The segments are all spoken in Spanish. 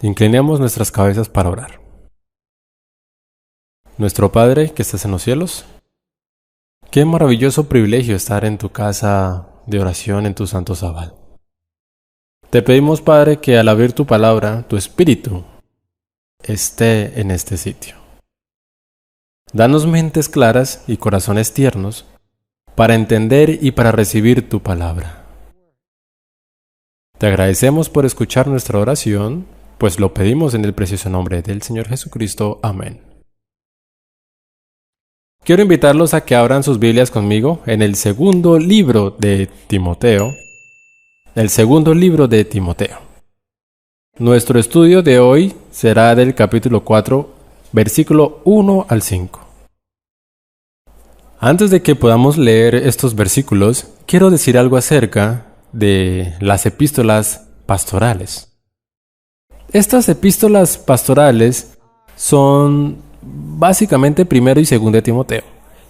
Inclinemos nuestras cabezas para orar. Nuestro Padre, que estás en los cielos, qué maravilloso privilegio estar en tu casa de oración en tu santo sábado. Te pedimos, Padre, que al abrir tu palabra, tu espíritu esté en este sitio. Danos mentes claras y corazones tiernos para entender y para recibir tu palabra. Te agradecemos por escuchar nuestra oración, pues lo pedimos en el precioso nombre del Señor Jesucristo. Amén. Quiero invitarlos a que abran sus Biblias conmigo en el segundo libro de Timoteo. El segundo libro de Timoteo. Nuestro estudio de hoy será del capítulo 4, versículo 1 al 5. Antes de que podamos leer estos versículos, quiero decir algo acerca de las epístolas pastorales. Estas epístolas pastorales son básicamente primero y segundo de Timoteo,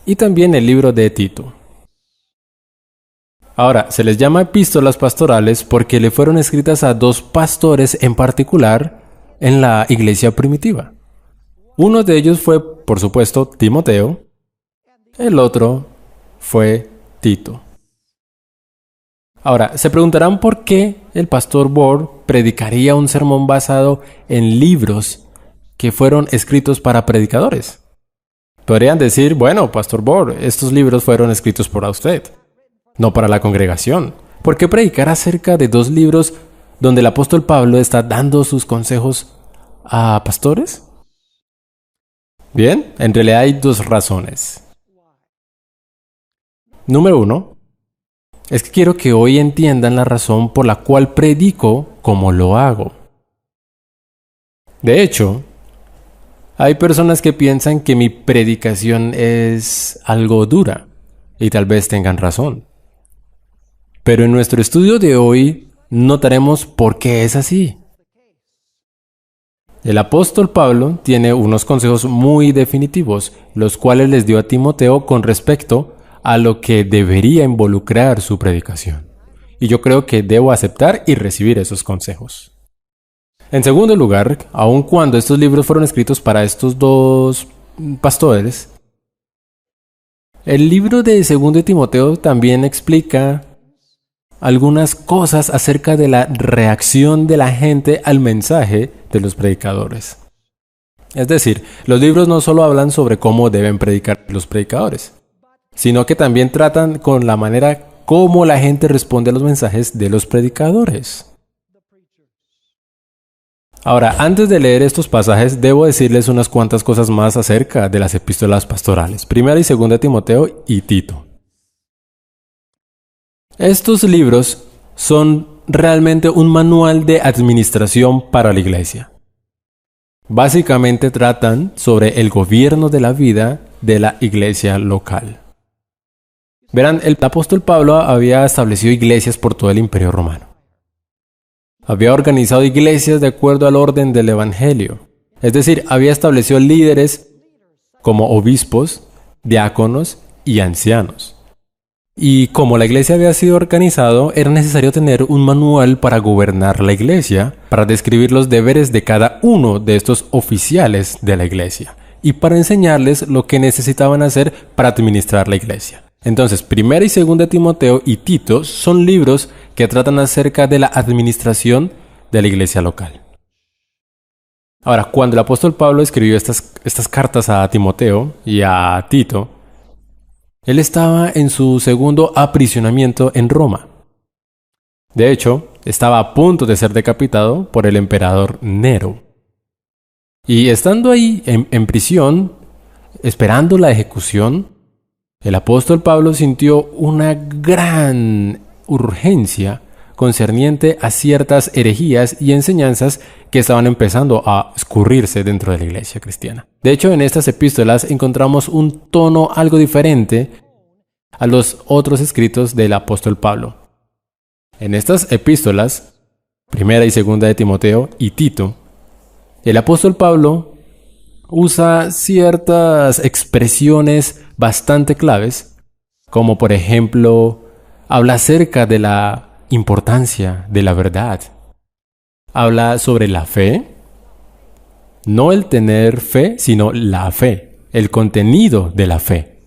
y también el libro de Tito. Ahora, se les llama epístolas pastorales porque le fueron escritas a dos pastores en particular en la iglesia primitiva. Uno de ellos fue, por supuesto, Timoteo, el otro fue Tito. Ahora, se preguntarán por qué el pastor Bor predicaría un sermón basado en libros que fueron escritos para predicadores. Podrían decir, bueno, pastor Bor, estos libros fueron escritos para usted, no para la congregación. ¿Por qué predicar acerca de dos libros donde el apóstol Pablo está dando sus consejos a pastores? Bien, en realidad hay dos razones. Número 1. Es que quiero que hoy entiendan la razón por la cual predico como lo hago. De hecho, hay personas que piensan que mi predicación es algo dura, y tal vez tengan razón. Pero en nuestro estudio de hoy notaremos por qué es así. El apóstol Pablo tiene unos consejos muy definitivos, los cuales les dio a Timoteo con respecto a lo que debería involucrar su predicación. Y yo creo que debo aceptar y recibir esos consejos. En segundo lugar, aun cuando estos libros fueron escritos para estos dos pastores, el libro de segundo de Timoteo también explica algunas cosas acerca de la reacción de la gente al mensaje de los predicadores. Es decir, los libros no solo hablan sobre cómo deben predicar los predicadores, sino que también tratan con la manera como la gente responde a los mensajes de los predicadores. Ahora, antes de leer estos pasajes, debo decirles unas cuantas cosas más acerca de las epístolas pastorales, primera y segunda de Timoteo y Tito. Estos libros son realmente un manual de administración para la iglesia. Básicamente tratan sobre el gobierno de la vida de la iglesia local. Verán, el apóstol Pablo había establecido iglesias por todo el Imperio Romano. Había organizado iglesias de acuerdo al orden del Evangelio. Es decir, había establecido líderes como obispos, diáconos y ancianos. Y como la iglesia había sido organizado, era necesario tener un manual para gobernar la iglesia, para describir los deberes de cada uno de estos oficiales de la iglesia y para enseñarles lo que necesitaban hacer para administrar la iglesia. Entonces, primera y segunda de Timoteo y Tito son libros que tratan acerca de la administración de la iglesia local. Ahora, cuando el apóstol Pablo escribió estas cartas a Timoteo y a Tito, él estaba en su segundo aprisionamiento en Roma. De hecho, estaba a punto de ser decapitado por el emperador Nero. Y estando ahí en prisión, esperando la ejecución, el apóstol Pablo sintió una gran urgencia concerniente a ciertas herejías y enseñanzas que estaban empezando a escurrirse dentro de la iglesia cristiana. De hecho, en estas epístolas encontramos un tono algo diferente a los otros escritos del apóstol Pablo. En estas epístolas, primera y segunda de Timoteo y Tito, el apóstol Pablo usa ciertas expresiones bastante claves, como por ejemplo, habla acerca de la importancia de la verdad. Habla sobre la fe, No el tener fe, sino la fe, el contenido de la fe.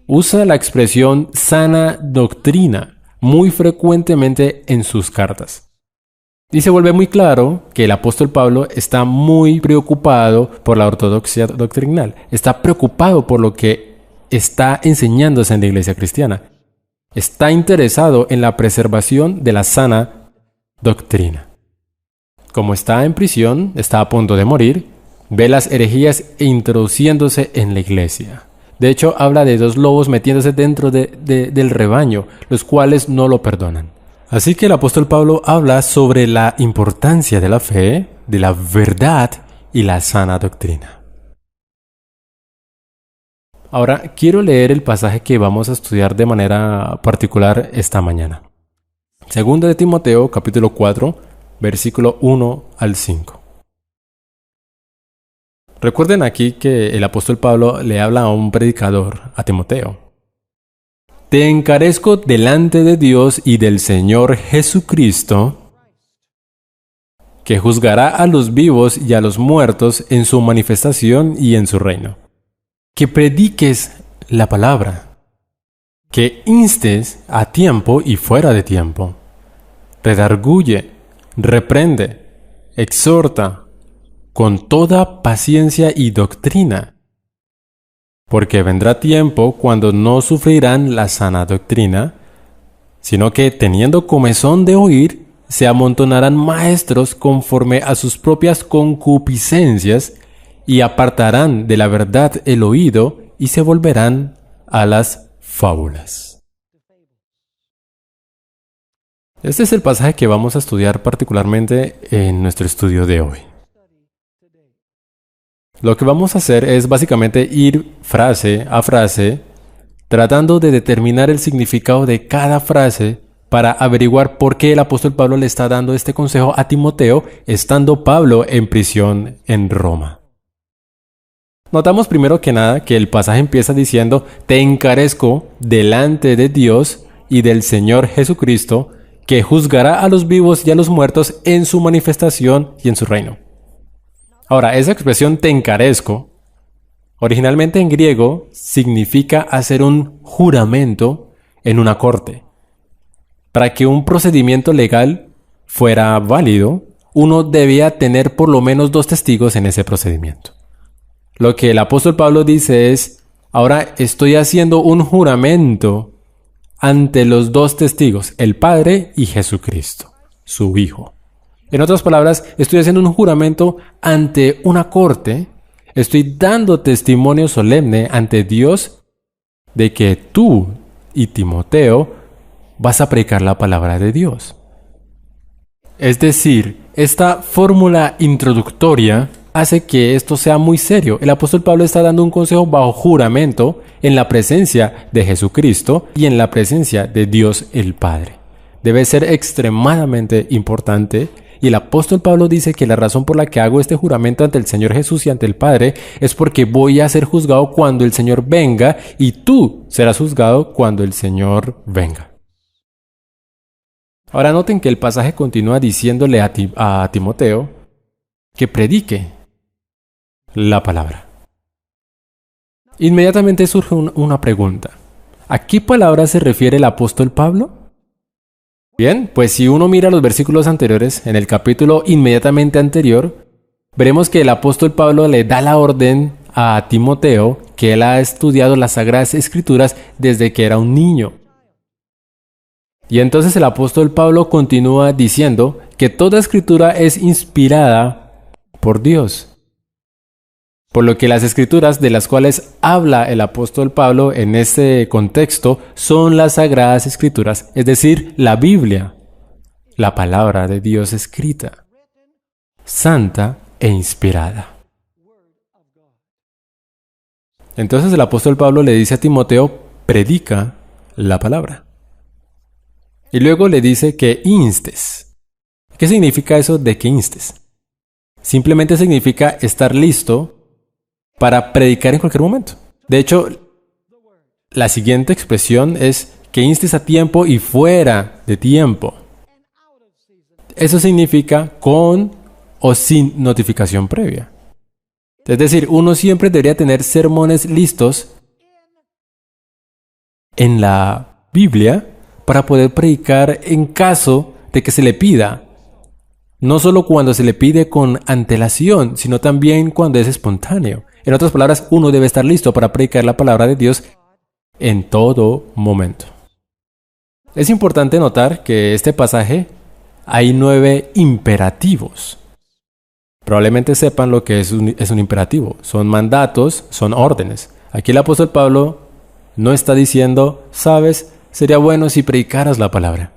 Usa la expresión sana doctrina muy frecuentemente en sus cartas. Y se vuelve muy claro que el apóstol Pablo está muy preocupado por la ortodoxia doctrinal. Está preocupado por lo que está enseñándose en la iglesia cristiana. Está interesado en la preservación de la sana doctrina. Como está en prisión, está a punto de morir, ve las herejías introduciéndose en la iglesia. De hecho, habla de 2 lobos metiéndose dentro del rebaño, los cuales no lo perdonan. Así que el apóstol Pablo habla sobre la importancia de la fe, de la verdad y la sana doctrina. Ahora, quiero leer el pasaje que vamos a estudiar de manera particular esta mañana. Segunda de Timoteo, capítulo 4, versículo 1 al 5. Recuerden aquí que el apóstol Pablo le habla a un predicador, a Timoteo. Te encarezco delante de Dios y del Señor Jesucristo, que juzgará a los vivos y a los muertos en su manifestación y en su reino. Que prediques la palabra, que instes a tiempo y fuera de tiempo, redarguye, reprende, exhorta, con toda paciencia y doctrina, porque vendrá tiempo cuando no sufrirán la sana doctrina, sino que teniendo comezón de oír, se amontonarán maestros conforme a sus propias concupiscencias, y apartarán de la verdad el oído, y se volverán a las fábulas. Este es el pasaje que vamos a estudiar particularmente en nuestro estudio de hoy. Lo que vamos a hacer es básicamente ir frase a frase, tratando de determinar el significado de cada frase para averiguar por qué el apóstol Pablo le está dando este consejo a Timoteo, estando Pablo en prisión en Roma. Notamos primero que nada que el pasaje empieza diciendo: te encarezco delante de Dios y del Señor Jesucristo, que juzgará a los vivos y a los muertos en su manifestación y en su reino. Ahora, esa expresión te encarezco, originalmente en griego, significa hacer un juramento en una corte. Para que un procedimiento legal fuera válido, uno debía tener por lo menos 2 testigos en ese procedimiento. Lo que el apóstol Pablo dice es: ahora estoy haciendo un juramento ante los 2 testigos, el Padre y Jesucristo, su Hijo. En otras palabras, estoy haciendo un juramento ante una corte, estoy dando testimonio solemne ante Dios de que tú y Timoteo vas a predicar la palabra de Dios. Es decir, esta fórmula introductoria hace que esto sea muy serio. El apóstol Pablo está dando un consejo bajo juramento en la presencia de Jesucristo y en la presencia de Dios el Padre. Debe ser extremadamente importante, y el apóstol Pablo dice que la razón por la que hago este juramento ante el Señor Jesús y ante el Padre es porque voy a ser juzgado cuando el Señor venga, y tú serás juzgado cuando el Señor venga. Ahora noten que el pasaje continúa diciéndole a Timoteo que predique la palabra. Inmediatamente surge una pregunta. ¿A qué palabra se refiere el apóstol Pablo? Bien, pues si uno mira los versículos anteriores, en el capítulo inmediatamente anterior, veremos que el apóstol Pablo le da la orden a Timoteo que él ha estudiado las Sagradas Escrituras desde que era un niño. Y entonces el apóstol Pablo continúa diciendo que toda escritura es inspirada por Dios. Por lo que las escrituras de las cuales habla el apóstol Pablo en este contexto son las Sagradas Escrituras, es decir, la Biblia, la palabra de Dios escrita, santa e inspirada. Entonces el apóstol Pablo le dice a Timoteo: predica la palabra. Y luego le dice que instes. ¿Qué significa eso de que instes? Simplemente significa estar listo para predicar en cualquier momento. De hecho, la siguiente expresión es que instes a tiempo y fuera de tiempo. Eso significa con o sin notificación previa. Es decir, uno siempre debería tener sermones listos en la Biblia para poder predicar en caso de que se le pida. No solo cuando se le pide con antelación, sino también cuando es espontáneo. En otras palabras, uno debe estar listo para predicar la palabra de Dios en todo momento. Es importante notar que este pasaje hay 9 imperativos. Probablemente sepan lo que es un imperativo. Son mandatos, son órdenes. Aquí el apóstol Pablo no está diciendo, sabes, sería bueno si predicaras la palabra.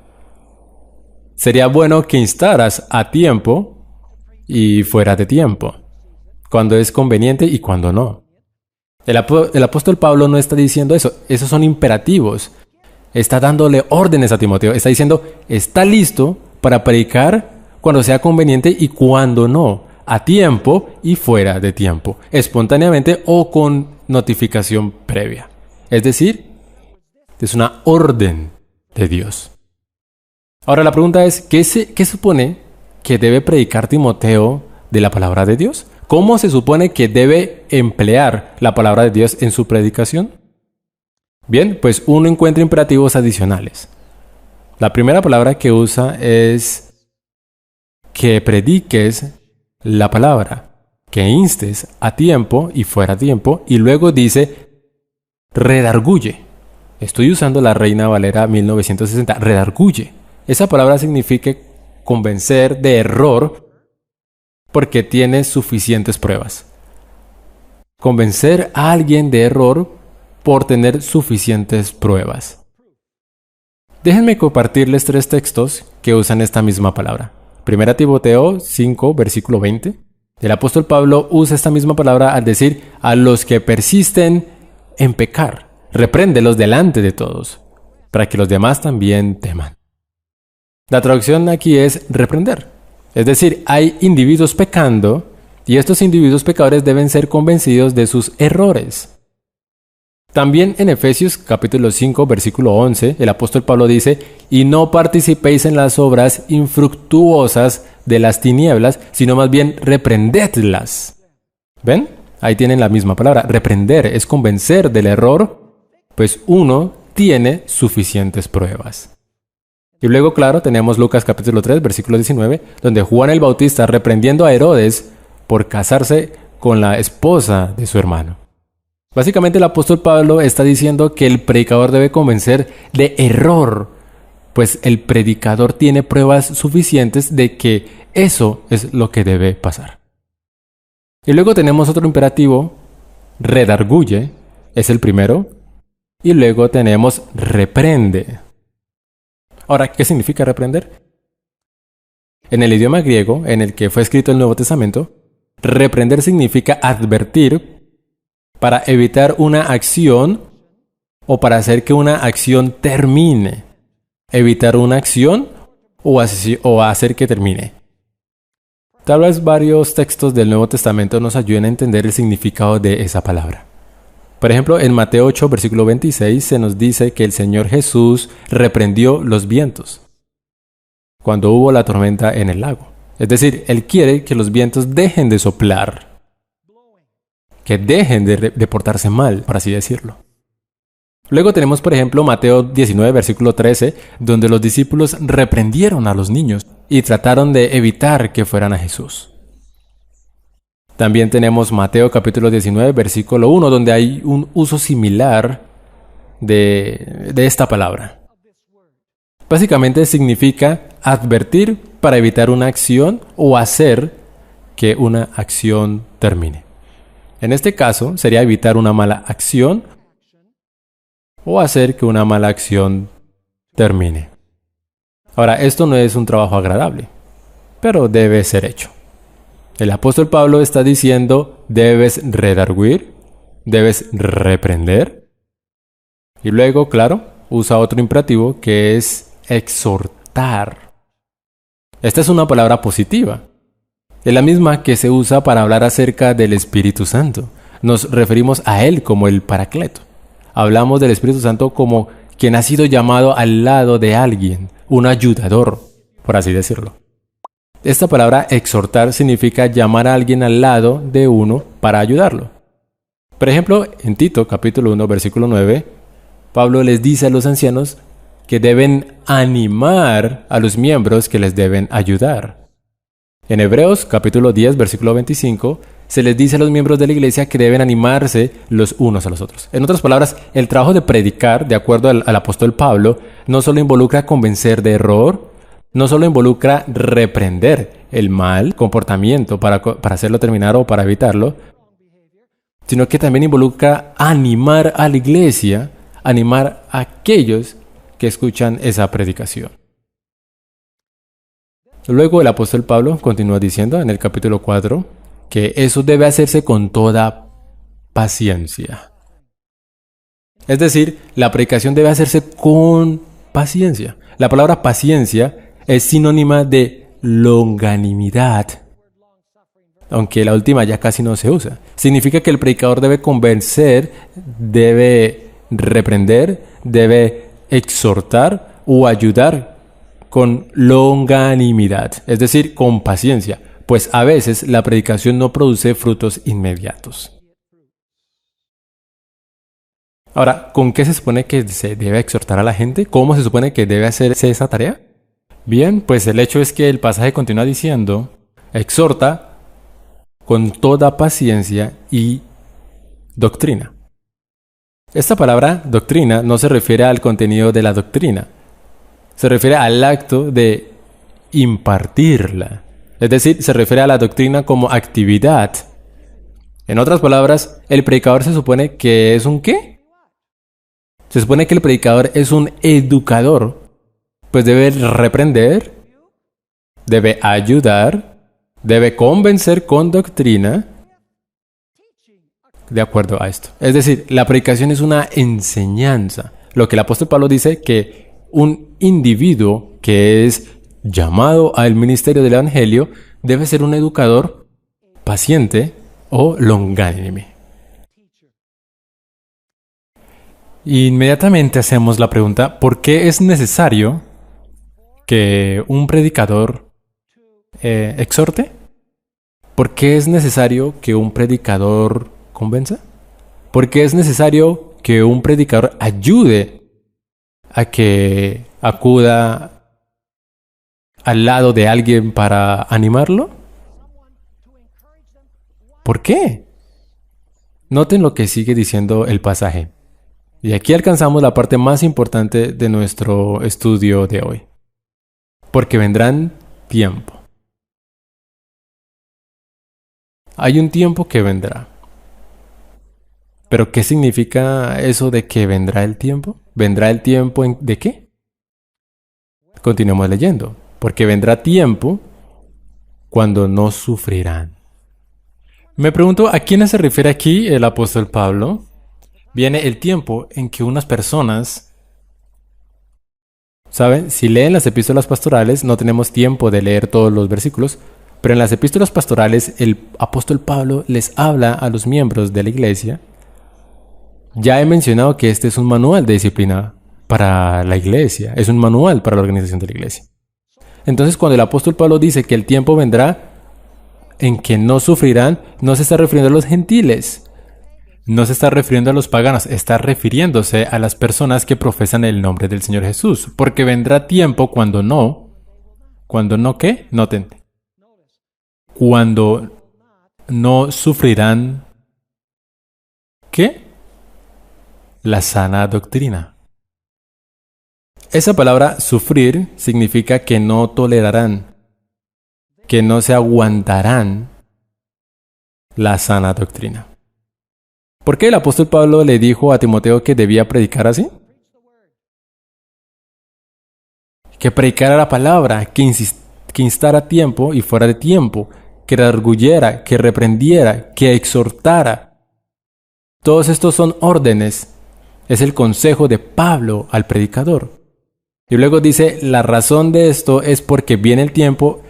Sería bueno que instaras a tiempo y fuera de tiempo, cuando es conveniente y cuando no. El apóstol Pablo no está diciendo eso. Esos son imperativos. Está dándole órdenes a Timoteo. Está diciendo, está listo para predicar cuando sea conveniente y cuando no, a tiempo y fuera de tiempo, espontáneamente o con notificación previa. Es decir, es una orden de Dios. Ahora la pregunta es, ¿qué supone que debe predicar Timoteo de la palabra de Dios? ¿Cómo se supone que debe emplear la palabra de Dios en su predicación? Bien, pues uno encuentra imperativos adicionales. La primera palabra que usa es que prediques la palabra, que instes a tiempo y fuera tiempo, y luego dice redarguye. Estoy usando la Reina Valera 1960, redarguye. Esa palabra significa convencer de error porque tiene suficientes pruebas. Convencer a alguien de error por tener suficientes pruebas. Déjenme compartirles 3 textos que usan esta misma palabra. 1 Timoteo 5, versículo 20. El apóstol Pablo usa esta misma palabra al decir a los que persisten en pecar, repréndelos delante de todos, para que los demás también teman. La traducción aquí es reprender. Es decir, hay individuos pecando y estos individuos pecadores deben ser convencidos de sus errores. También en Efesios capítulo 5, versículo 11, el apóstol Pablo dice, y no participéis en las obras infructuosas de las tinieblas, sino más bien reprendedlas. ¿Ven? Ahí tienen la misma palabra. Reprender es convencer del error, pues uno tiene suficientes pruebas. Y luego, claro, tenemos Lucas capítulo 3, versículo 19, donde Juan el Bautista reprendiendo a Herodes por casarse con la esposa de su hermano. Básicamente el apóstol Pablo está diciendo que el predicador debe convencer de error, pues el predicador tiene pruebas suficientes de que eso es lo que debe pasar. Y luego tenemos otro imperativo, redarguye, es el primero, y luego tenemos reprende. Ahora, ¿qué significa reprender? En el idioma griego, en el que fue escrito el Nuevo Testamento, reprender significa advertir para evitar una acción o para hacer que una acción termine. Evitar una acción o hacer que termine. Tal vez varios textos del Nuevo Testamento nos ayuden a entender el significado de esa palabra. Por ejemplo, en Mateo 8, versículo 26, se nos dice que el Señor Jesús reprendió los vientos cuando hubo la tormenta en el lago. Es decir, Él quiere que los vientos dejen de soplar, que dejen de portarse mal, por así decirlo. Luego tenemos, por ejemplo, Mateo 19, versículo 13, donde los discípulos reprendieron a los niños y trataron de evitar que fueran a Jesús. También tenemos Mateo capítulo 19, versículo 1, donde hay un uso similar de esta palabra. Básicamente significa advertir para evitar una acción o hacer que una acción termine. En este caso sería evitar una mala acción o hacer que una mala acción termine. Ahora, esto no es un trabajo agradable, pero debe ser hecho. El apóstol Pablo está diciendo, debes redarguir, debes reprender. Y luego, claro, usa otro imperativo que es exhortar. Esta es una palabra positiva. Es la misma que se usa para hablar acerca del Espíritu Santo. Nos referimos a Él como el Paracleto. Hablamos del Espíritu Santo como quien ha sido llamado al lado de alguien, un ayudador, por así decirlo. Esta palabra exhortar significa llamar a alguien al lado de uno para ayudarlo. Por ejemplo, en Tito capítulo 1 versículo 9, Pablo les dice a los ancianos que deben animar a los miembros que les deben ayudar. En Hebreos capítulo 10 versículo 25 se les dice a los miembros de la iglesia que deben animarse los unos a los otros. En otras palabras, el trabajo de predicar, de acuerdo al apóstol Pablo, no solo involucra convencer de error, no solo involucra reprender el mal comportamiento para hacerlo terminar o para evitarlo, sino que también involucra animar a la iglesia, animar a aquellos que escuchan esa predicación. Luego el apóstol Pablo continúa diciendo en el capítulo 4 que eso debe hacerse con toda paciencia. Es decir, la predicación debe hacerse con paciencia. La palabra paciencia es sinónima de longanimidad, aunque la última ya casi no se usa. Significa que el predicador debe convencer, debe reprender, debe exhortar o ayudar con longanimidad, es decir, con paciencia, pues a veces la predicación no produce frutos inmediatos. Ahora, ¿con qué se supone que se debe exhortar a la gente? ¿Cómo se supone que debe hacerse esa tarea? Bien, pues el hecho es que el pasaje continúa diciendo, exhorta con toda paciencia y doctrina. Esta palabra doctrina no se refiere al contenido de la doctrina, se refiere al acto de impartirla. Es decir, se refiere a la doctrina como actividad. En otras palabras, el predicador se supone que es un ¿qué? Se supone que el predicador es un educador, pues debe reprender, debe ayudar, debe convencer con doctrina, de acuerdo a esto. Es decir, la predicación es una enseñanza. Lo que el apóstol Pablo dice que un individuo que es llamado al ministerio del evangelio debe ser un educador paciente o longánime. Inmediatamente hacemos la pregunta, ¿por qué es necesario que un predicador exhorte? ¿Por qué es necesario que un predicador convenza? ¿Por qué es necesario que un predicador ayude a que acuda al lado de alguien para animarlo? ¿Por qué? Noten lo que sigue diciendo el pasaje. Y aquí alcanzamos la parte más importante de nuestro estudio de hoy. Porque vendrán tiempo. Hay un tiempo que vendrá. ¿Pero qué significa eso de que vendrá el tiempo? ¿Vendrá el tiempo de qué? Continuemos leyendo. Porque vendrá tiempo cuando no sufrirán. Me pregunto, ¿a quiénes se refiere aquí el apóstol Pablo? Viene el tiempo en que unas personas, ¿saben? Si leen las epístolas pastorales, no tenemos tiempo de leer todos los versículos, pero en las epístolas pastorales el apóstol Pablo les habla a los miembros de la iglesia. Ya he mencionado que este es un manual de disciplina para la iglesia, es un manual para la organización de la iglesia. Entonces, cuando el apóstol Pablo dice que el tiempo vendrá en que no sufrirán, no se está refiriendo a los gentiles, no se está refiriendo a los paganos, está refiriéndose a las personas que profesan el nombre del Señor Jesús, porque vendrá tiempo cuando no, ¿qué? Noten, cuando no sufrirán, ¿qué? La sana doctrina. Esa palabra sufrir significa que no tolerarán, que no se aguantarán la sana doctrina. ¿Por qué el apóstol Pablo le dijo a Timoteo que debía predicar así? Que predicara la palabra, que instara a tiempo y fuera de tiempo, que redarguyera, que reprendiera, que exhortara. Todos estos son órdenes. Es el consejo de Pablo al predicador. Y luego dice, la razón de esto es porque viene el tiempo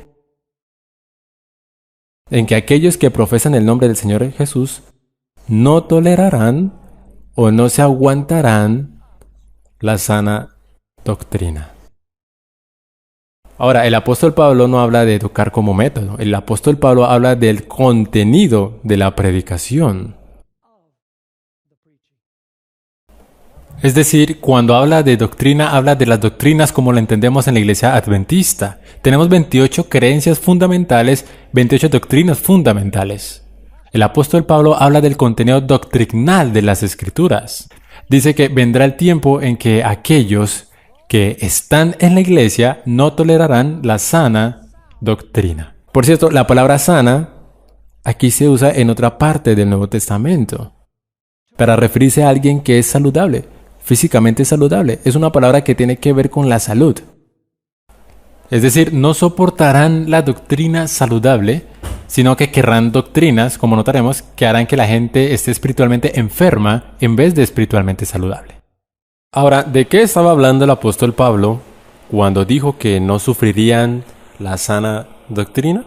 en que aquellos que profesan el nombre del Señor Jesús no tolerarán o no se aguantarán la sana doctrina. Ahora, el apóstol Pablo no habla de educar como método. El apóstol Pablo habla del contenido de la predicación. Es decir, cuando habla de doctrina, habla de las doctrinas como lo entendemos en la iglesia adventista. Tenemos 28 creencias fundamentales, 28 doctrinas fundamentales. El apóstol Pablo habla del contenido doctrinal de las escrituras. Dice que vendrá el tiempo en que aquellos que están en la iglesia no tolerarán la sana doctrina. Por cierto, la palabra sana aquí se usa en otra parte del Nuevo Testamento para referirse a alguien que es saludable, físicamente saludable. Es una palabra que tiene que ver con la salud. Es decir, no soportarán la doctrina saludable, sino que querrán doctrinas, como notaremos, que harán que la gente esté espiritualmente enferma en vez de espiritualmente saludable. Ahora, ¿de qué estaba hablando el apóstol Pablo cuando dijo que no sufrirían la sana doctrina?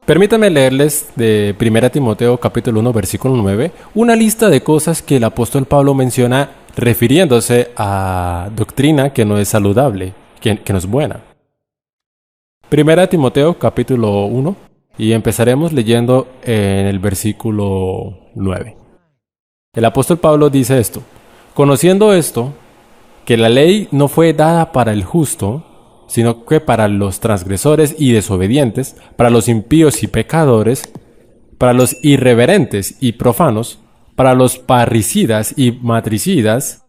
Permítanme leerles de 1 Timoteo capítulo 1 versículo 9 una lista de cosas que el apóstol Pablo menciona refiriéndose a doctrina que no es saludable, que no es buena. 1 Timoteo capítulo 1 y empezaremos leyendo en el versículo 9. El apóstol Pablo dice esto: conociendo esto, que la ley no fue dada para el justo, sino que para los transgresores y desobedientes, para los impíos y pecadores, para los irreverentes y profanos, para los parricidas y matricidas,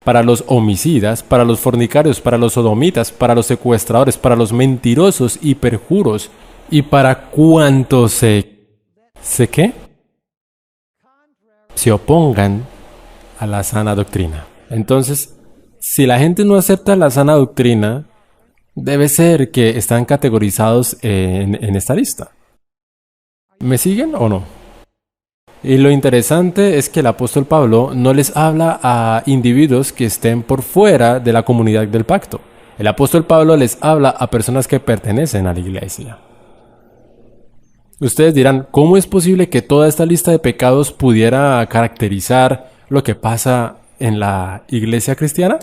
para los homicidas, para los fornicarios, para los sodomitas, para los secuestradores, para los mentirosos y perjuros, y para cuantos ¿qué? Se opongan a la sana doctrina. Entonces, si la gente no acepta la sana doctrina, debe ser que están categorizados en esta lista. ¿Me siguen o no? Y lo interesante es que el apóstol Pablo no les habla a individuos que estén por fuera de la comunidad del pacto. El apóstol Pablo les habla a personas que pertenecen a la iglesia. Ustedes dirán, ¿cómo es posible que toda esta lista de pecados pudiera caracterizar lo que pasa en la iglesia cristiana?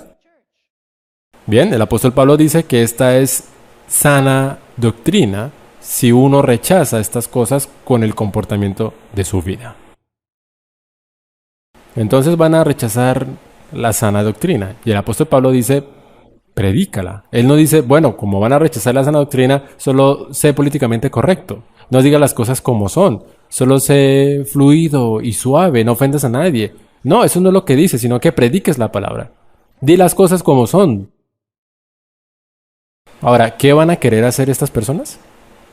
Bien, el apóstol Pablo dice que esta es sana doctrina si uno rechaza estas cosas con el comportamiento de su vida. Entonces van a rechazar la sana doctrina. Y el apóstol Pablo dice, predícala. Él no dice, bueno, como van a rechazar la sana doctrina, solo sé políticamente correcto. No diga las cosas como son. Solo sé fluido y suave, no ofendas a nadie. No, eso no es lo que dice, sino que prediques la palabra. Di las cosas como son. Ahora, ¿qué van a querer hacer estas personas?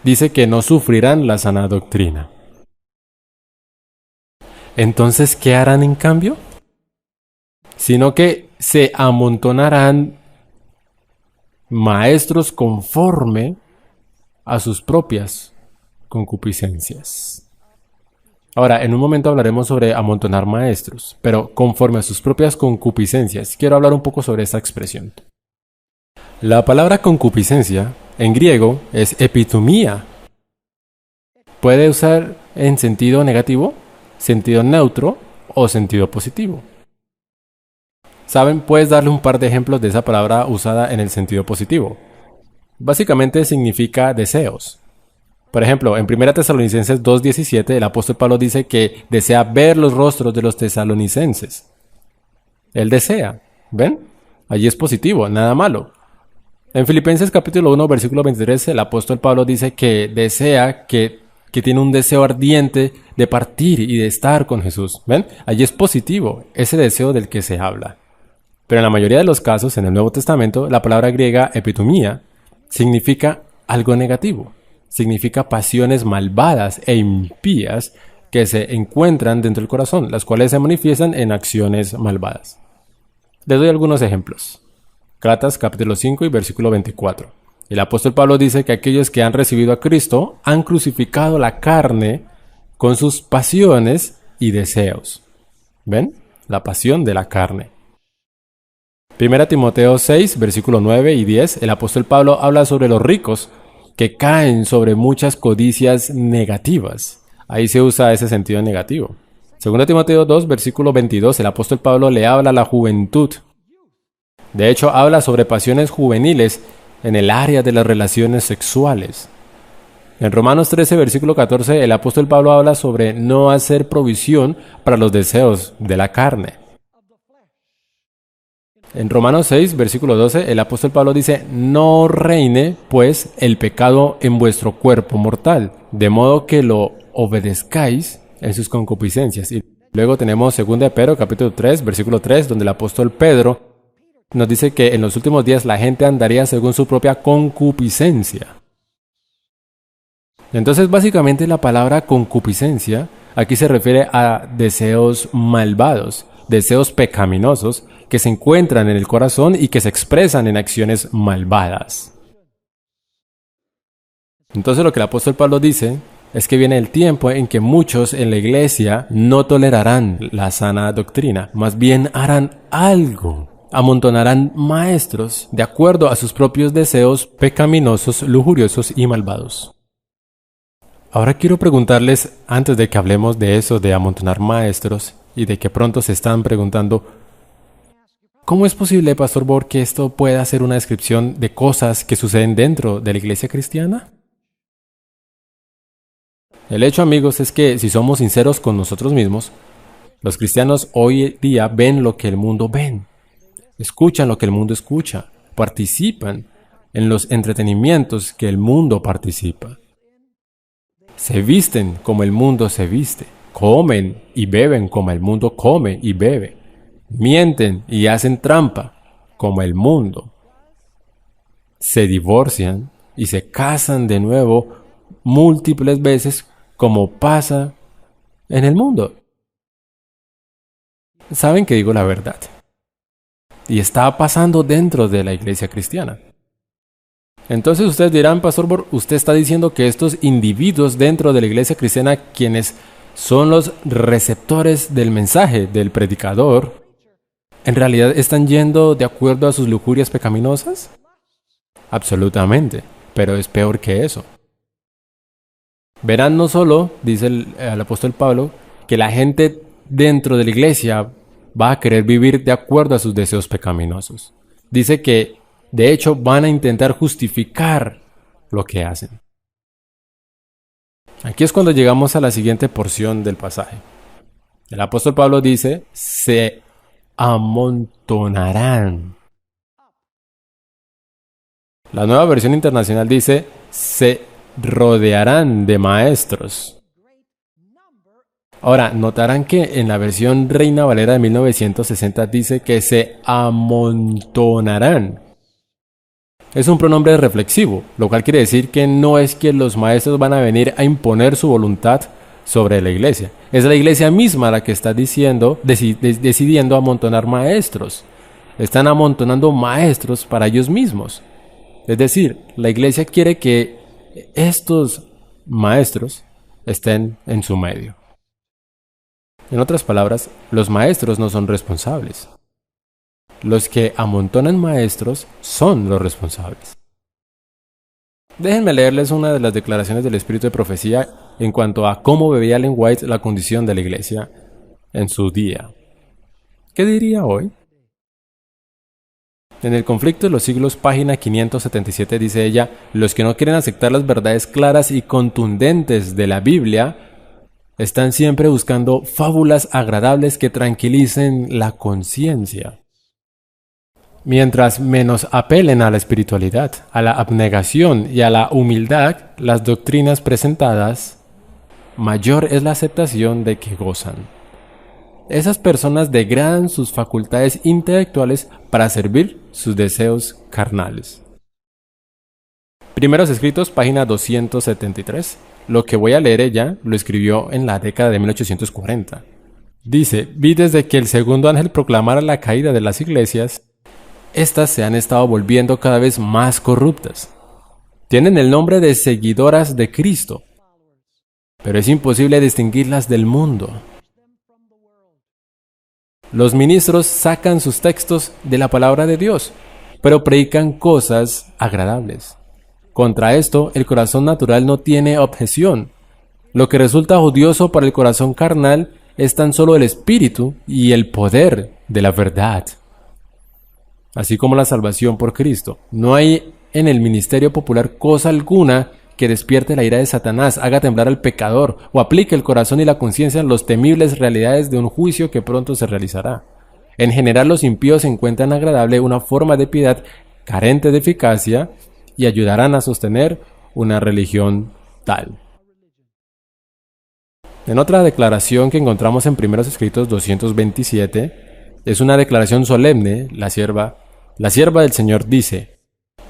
Dice que no sufrirán la sana doctrina. Entonces, ¿qué harán en cambio? Sino que se amontonarán maestros conforme a sus propias concupiscencias. Ahora, en un momento hablaremos sobre amontonar maestros, pero conforme a sus propias concupiscencias. Quiero hablar un poco sobre esta expresión. La palabra concupiscencia en griego es epitumía. Puede usar en sentido negativo, sentido neutro o sentido positivo. ¿Saben? Puedes darle un par de ejemplos de esa palabra usada en el sentido positivo. Básicamente significa deseos. Por ejemplo, en 1 Tesalonicenses 2:17 el apóstol Pablo dice que desea ver los rostros de los tesalonicenses. Él desea. ¿Ven? Allí es positivo, nada malo. En Filipenses capítulo 1, versículo 23, el apóstol Pablo dice que desea, que tiene un deseo ardiente de partir y de estar con Jesús. ¿Ven? Allí es positivo, ese deseo del que se habla. Pero en la mayoría de los casos, en el Nuevo Testamento, la palabra griega epitumía significa algo negativo. Significa pasiones malvadas e impías que se encuentran dentro del corazón, las cuales se manifiestan en acciones malvadas. Les doy algunos ejemplos. Gálatas capítulo 5 y versículo 24. El apóstol Pablo dice que aquellos que han recibido a Cristo han crucificado la carne con sus pasiones y deseos. ¿Ven? La pasión de la carne. 1 Timoteo 6, versículo 9 y 10, el apóstol Pablo habla sobre los ricos que caen sobre muchas codicias negativas. Ahí se usa ese sentido negativo. 2 Timoteo 2, versículo 22, el apóstol Pablo le habla a la juventud. De hecho, habla sobre pasiones juveniles en el área de las relaciones sexuales. En Romanos 13, versículo 14, el apóstol Pablo habla sobre no hacer provisión para los deseos de la carne. En Romanos 6, versículo 12, el apóstol Pablo dice, no reine, pues, el pecado en vuestro cuerpo mortal, de modo que lo obedezcáis en sus concupiscencias. Y luego tenemos 2 de Pedro, capítulo 3, versículo 3, donde el apóstol Pedro nos dice que en los últimos días la gente andaría según su propia concupiscencia. Entonces, básicamente la palabra concupiscencia aquí se refiere a deseos malvados, deseos pecaminosos que se encuentran en el corazón y que se expresan en acciones malvadas. Entonces, lo que el apóstol Pablo dice es que viene el tiempo en que muchos en la iglesia no tolerarán la sana doctrina, más bien harán algo. Amontonarán maestros de acuerdo a sus propios deseos pecaminosos, lujuriosos y malvados. Ahora quiero preguntarles, antes de que hablemos de eso, de amontonar maestros, y de que pronto se están preguntando, ¿cómo es posible, Pastor Bor, que esto pueda ser una descripción de cosas que suceden dentro de la iglesia cristiana? El hecho, amigos, es que si somos sinceros con nosotros mismos, los cristianos hoy día ven lo que el mundo ve, escuchan lo que el mundo escucha, participan en los entretenimientos que el mundo participa. Se visten como el mundo se viste, comen y beben como el mundo come y bebe, mienten y hacen trampa como el mundo. Se divorcian y se casan de nuevo múltiples veces como pasa en el mundo. Saben que digo la verdad. Y está pasando dentro de la iglesia cristiana. Entonces ustedes dirán, Pastor Bor, usted está diciendo que estos individuos dentro de la iglesia cristiana, quienes son los receptores del mensaje del predicador, ¿en realidad están yendo de acuerdo a sus lujurias pecaminosas? Absolutamente, pero es peor que eso. Verán no solo, dice el apóstol Pablo, que la gente dentro de la iglesia va a querer vivir de acuerdo a sus deseos pecaminosos. Dice que de hecho, van a intentar justificar lo que hacen. Aquí es cuando llegamos a la siguiente porción del pasaje. El apóstol Pablo dice, se amontonarán. La Nueva Versión Internacional dice, se rodearán de maestros. Ahora, notarán que en la versión Reina Valera de 1960 dice que se amontonarán. Es un pronombre reflexivo, lo cual quiere decir que no es que los maestros van a venir a imponer su voluntad sobre la iglesia. Es la iglesia misma la que está decidiendo amontonar maestros. Están amontonando maestros para ellos mismos. Es decir, la iglesia quiere que estos maestros estén en su medio. En otras palabras, los maestros no son responsables. Los que amontonan maestros son los responsables. Déjenme leerles una de las declaraciones del Espíritu de Profecía en cuanto a cómo veía Ellen White la condición de la iglesia en su día. ¿Qué diría hoy? En el conflicto de los siglos, página 577, dice ella, los que no quieren aceptar las verdades claras y contundentes de la Biblia están siempre buscando fábulas agradables que tranquilicen la conciencia. Mientras menos apelen a la espiritualidad, a la abnegación y a la humildad, las doctrinas presentadas, mayor es la aceptación de que gozan. Esas personas degradan sus facultades intelectuales para servir sus deseos carnales. Primeros Escritos, página 273. Lo que voy a leer ella lo escribió en la década de 1840. Dice, vi desde que el segundo ángel proclamara la caída de las iglesias, estas se han estado volviendo cada vez más corruptas. Tienen el nombre de seguidoras de Cristo, pero es imposible distinguirlas del mundo. Los ministros sacan sus textos de la palabra de Dios, pero predican cosas agradables. Contra esto, el corazón natural no tiene objeción. Lo que resulta odioso para el corazón carnal es tan solo el espíritu y el poder de la verdad. Así como la salvación por Cristo. No hay en el ministerio popular cosa alguna que despierte la ira de Satanás, haga temblar al pecador o aplique el corazón y la conciencia en las temibles realidades de un juicio que pronto se realizará. En general, los impíos encuentran agradable una forma de piedad carente de eficacia y ayudarán a sostener una religión tal. En otra declaración que encontramos en Primeros Escritos 227, es una declaración solemne. La sierva del Señor dice: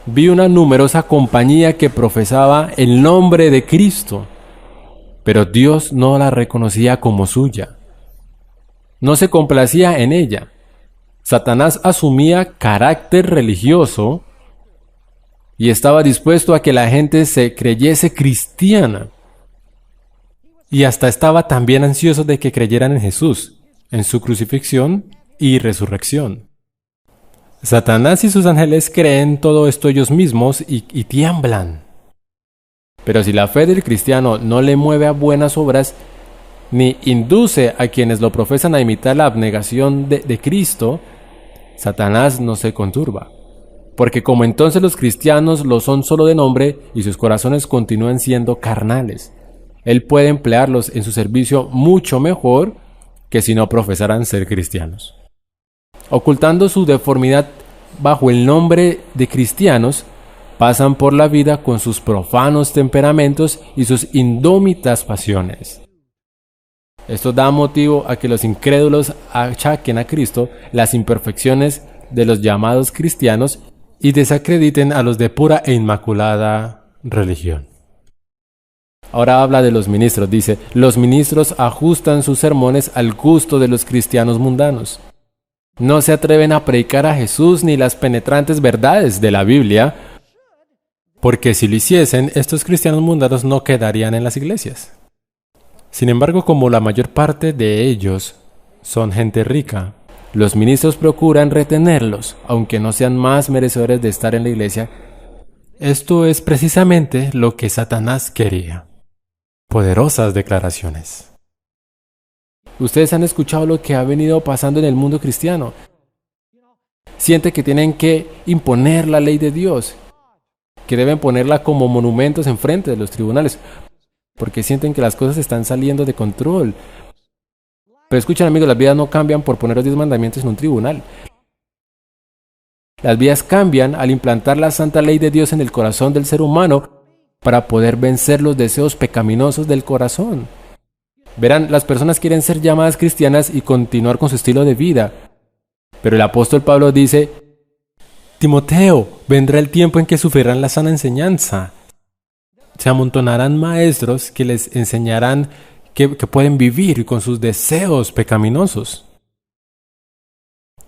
vi una numerosa compañía que profesaba el nombre de Cristo, pero Dios no la reconocía como suya. No se complacía en ella. Satanás asumía carácter religioso y estaba dispuesto a que la gente se creyese cristiana. Y hasta estaba también ansioso de que creyeran en Jesús, en su crucifixión y resurrección. Satanás y sus ángeles creen todo esto ellos mismos y tiemblan. Pero si la fe del cristiano no le mueve a buenas obras, ni induce a quienes lo profesan a imitar la abnegación de Cristo, Satanás no se conturba. Porque como entonces los cristianos lo son solo de nombre y sus corazones continúan siendo carnales, él puede emplearlos en su servicio mucho mejor que si no profesaran ser cristianos. Ocultando su deformidad bajo el nombre de cristianos, pasan por la vida con sus profanos temperamentos y sus indómitas pasiones. Esto da motivo a que los incrédulos achaquen a Cristo las imperfecciones de los llamados cristianos y desacrediten a los de pura e inmaculada religión. Ahora habla de los ministros, dice: los ministros ajustan sus sermones al gusto de los cristianos mundanos. No se atreven a predicar a Jesús ni las penetrantes verdades de la Biblia, porque si lo hiciesen, estos cristianos mundanos no quedarían en las iglesias. Sin embargo, como la mayor parte de ellos son gente rica, los ministros procuran retenerlos, aunque no sean más merecedores de estar en la iglesia. Esto es precisamente lo que Satanás quería. Poderosas declaraciones. Ustedes han escuchado lo que ha venido pasando en el mundo cristiano. Sienten que tienen que imponer la ley de Dios, que deben ponerla como monumentos enfrente de los tribunales, porque sienten que las cosas están saliendo de control. Pero escuchen, amigos, las vidas no cambian por poner los 10 mandamientos en un tribunal. Las vidas cambian al implantar la santa ley de Dios en el corazón del ser humano para poder vencer los deseos pecaminosos del corazón. Verán, las personas quieren ser llamadas cristianas y continuar con su estilo de vida. Pero el apóstol Pablo dice: Timoteo, vendrá el tiempo en que sufrirán la sana enseñanza. Se amontonarán maestros que les enseñarán que pueden vivir con sus deseos pecaminosos.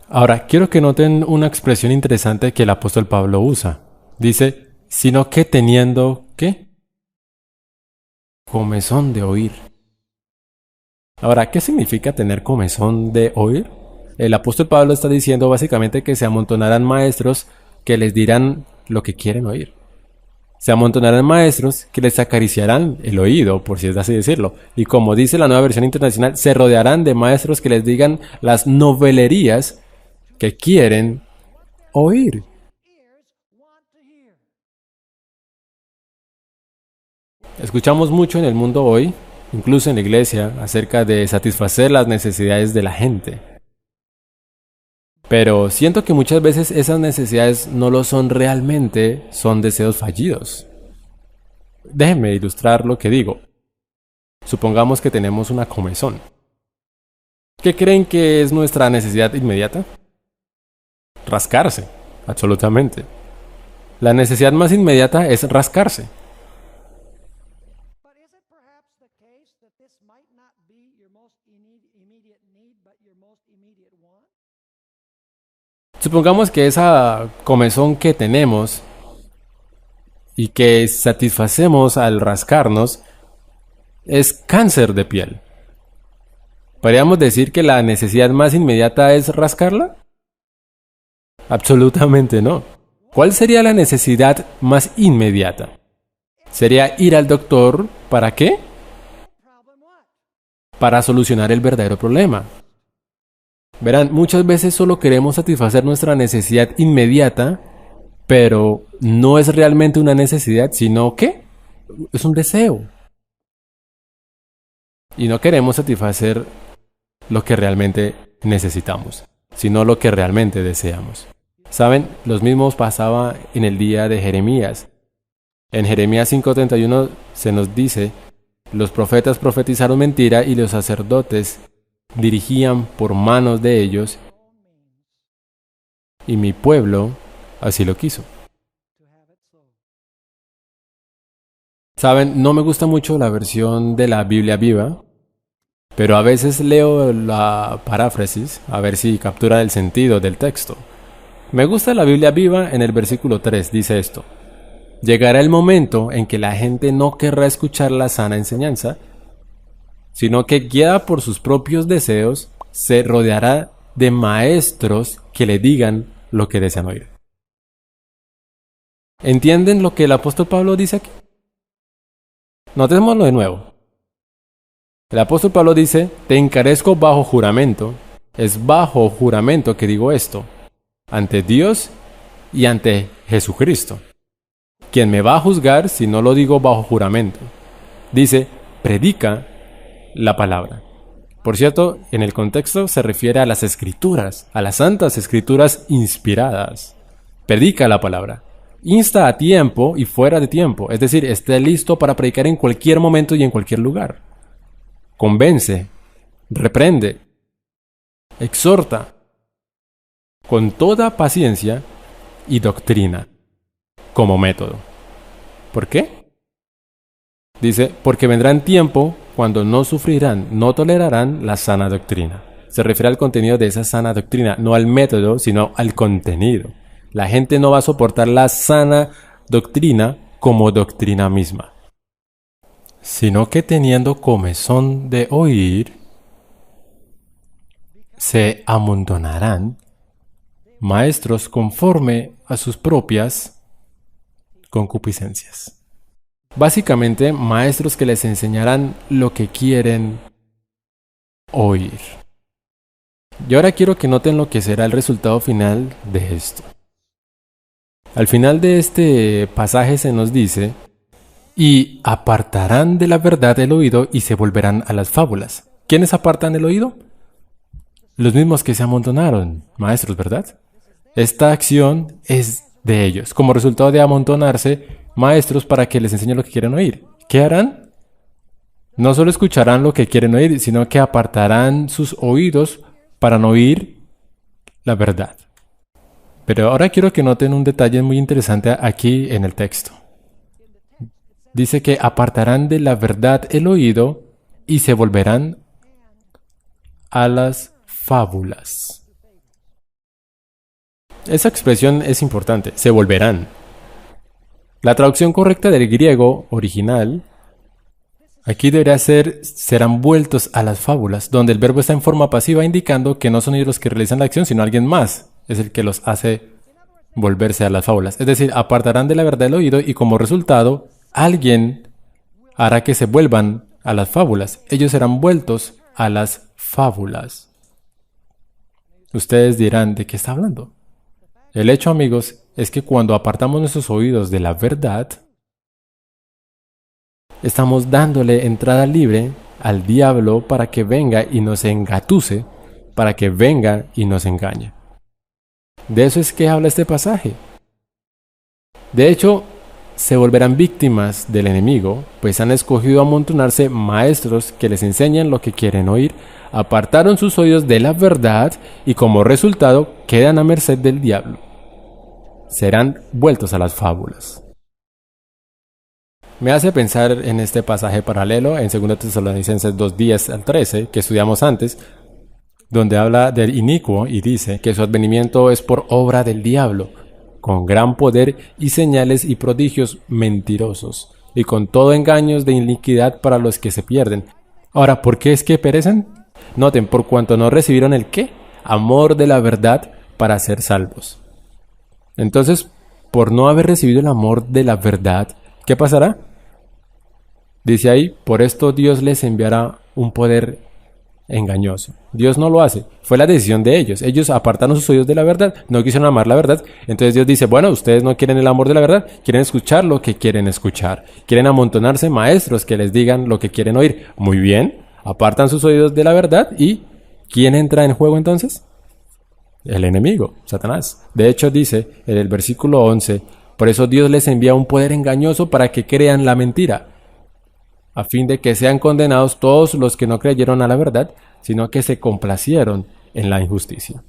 Ahora, quiero que noten una expresión interesante que el apóstol Pablo usa. Dice: sino que teniendo, ¿qué? Comezón de oír. Ahora, ¿qué significa tener comezón de oír? El apóstol Pablo está diciendo básicamente que se amontonarán maestros que les dirán lo que quieren oír. Se amontonarán maestros que les acariciarán el oído, por si es así decirlo. Y como dice la Nueva Versión Internacional, se rodearán de maestros que les digan las novelerías que quieren oír. Escuchamos mucho en el mundo hoy, incluso en la iglesia, acerca de satisfacer las necesidades de la gente. Pero siento que muchas veces esas necesidades no lo son realmente, son deseos fallidos. Déjenme ilustrar lo que digo. Supongamos que tenemos una comezón. ¿Qué creen que es nuestra necesidad inmediata? Rascarse, absolutamente. La necesidad más inmediata es rascarse. Supongamos que esa comezón que tenemos y que satisfacemos al rascarnos es cáncer de piel. ¿Podríamos decir que la necesidad más inmediata es rascarla? Absolutamente no. ¿Cuál sería la necesidad más inmediata? Sería ir al doctor, ¿para qué? Para solucionar el verdadero problema. Verán, muchas veces solo queremos satisfacer nuestra necesidad inmediata pero no es realmente una necesidad, sino que es un deseo. Y no queremos satisfacer lo que realmente necesitamos, sino lo que realmente deseamos. ¿Saben? Lo mismo pasaba en el día de Jeremías. En Jeremías 5:31 se nos dice: los profetas profetizaron mentira y los sacerdotes dirigían por manos de ellos, y mi pueblo así lo quiso. Saben, no me gusta mucho la versión de la Biblia viva, pero a veces leo la paráfrasis a ver si captura el sentido del texto. Me gusta la Biblia viva. En el versículo 3 dice esto: llegará el momento en que la gente no querrá escuchar la sana enseñanza, sino que, guiada por sus propios deseos, se rodeará de maestros que le digan lo que desean oír. ¿Entienden lo que el apóstol Pablo dice aquí? Notémoslo de nuevo. El apóstol Pablo dice: te encarezco bajo juramento. Es bajo juramento que digo esto, ante Dios y ante Jesucristo, quien me va a juzgar si no lo digo bajo juramento. Dice: predica la palabra. Por cierto, en el contexto se refiere a las escrituras, a las santas escrituras inspiradas. Predica la palabra. Insta a tiempo y fuera de tiempo, es decir, esté listo para predicar en cualquier momento y en cualquier lugar. Convence, reprende, exhorta, con toda paciencia y doctrina, como método. ¿Por qué? Dice: porque vendrán tiempo cuando no sufrirán, no tolerarán la sana doctrina. Se refiere al contenido de esa sana doctrina, no al método, sino al contenido. La gente no va a soportar la sana doctrina como doctrina misma, sino que teniendo comezón de oír, se amontonarán maestros conforme a sus propias concupiscencias. Básicamente, maestros que les enseñarán lo que quieren oír. Y ahora quiero que noten lo que será el resultado final de esto. Al final de este pasaje se nos dice: y apartarán de la verdad el oído y se volverán a las fábulas. ¿Quiénes apartan el oído? Los mismos que se amontonaron, maestros, ¿verdad? Esta acción es de ellos, como resultado de amontonarse maestros para que les enseñen lo que quieren oír. ¿Qué harán? No solo escucharán lo que quieren oír, sino que apartarán sus oídos para no oír la verdad. Pero ahora quiero que noten un detalle muy interesante aquí en el texto. Dice que apartarán de la verdad el oído y se volverán a las fábulas. Esa expresión es importante, se volverán. La traducción correcta del griego original aquí debería ser: serán vueltos a las fábulas, donde el verbo está en forma pasiva, indicando que no son ellos los que realizan la acción, sino alguien más es el que los hace volverse a las fábulas. Es decir, apartarán de la verdad el oído y como resultado, alguien hará que se vuelvan a las fábulas. Ellos serán vueltos a las fábulas. Ustedes dirán: ¿de qué está hablando? El hecho, amigos, es que cuando apartamos nuestros oídos de la verdad, estamos dándole entrada libre al diablo para que venga y nos engatuse, para que venga y nos engañe. De eso es que habla este pasaje. De hecho, se volverán víctimas del enemigo, pues han escogido amontonarse maestros que les enseñan lo que quieren oír, apartaron sus oídos de la verdad y como resultado quedan a merced del diablo. Serán vueltos a las fábulas. Me hace pensar en este pasaje paralelo en 2 Tesalonicenses 2:10 al 13 que estudiamos antes, donde habla del inicuo y dice que su advenimiento es por obra del diablo, con gran poder y señales y prodigios mentirosos, y con todo engaños de iniquidad para los que se pierden. Ahora, ¿por qué es que perecen? Noten: por cuanto no recibieron el ¿qué? Amor de la verdad para ser salvos. Entonces, por no haber recibido el amor de la verdad, ¿qué pasará? Dice ahí: por esto Dios les enviará un poder engañoso. Dios no lo hace. Fue la decisión de ellos. Ellos apartaron sus oídos de la verdad, no quisieron amar la verdad. Entonces Dios dice, bueno, ustedes no quieren el amor de la verdad, quieren escuchar lo que quieren escuchar. Quieren amontonarse maestros que les digan lo que quieren oír. Muy bien, apartan sus oídos de la verdad y ¿quién entra en juego entonces? El enemigo, Satanás. De hecho dice en el versículo 11, por eso Dios les envía un poder engañoso para que crean la mentira, a fin de que sean condenados todos los que no creyeron a la verdad, sino que se complacieron en la injusticia.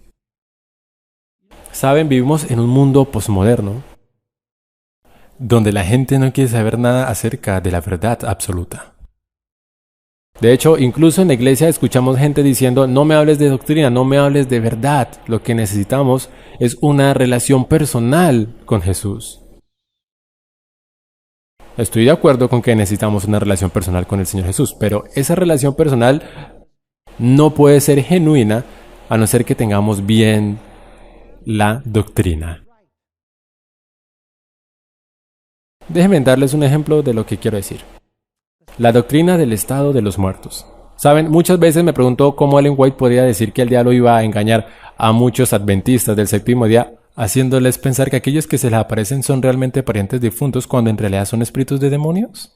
Saben, vivimos en un mundo posmoderno, donde la gente no quiere saber nada acerca de la verdad absoluta. De hecho, incluso en la iglesia escuchamos gente diciendo, no me hables de doctrina, no me hables de verdad. Lo que necesitamos es una relación personal con Jesús. Estoy de acuerdo con que necesitamos una relación personal con el Señor Jesús, pero esa relación personal no puede ser genuina a no ser que tengamos bien la doctrina. Déjenme darles un ejemplo de lo que quiero decir. La doctrina del estado de los muertos. Saben, muchas veces me pregunto cómo Ellen White podría decir que el diablo iba a engañar a muchos adventistas del séptimo día, haciéndoles pensar que aquellos que se les aparecen son realmente parientes difuntos cuando en realidad son espíritus de demonios.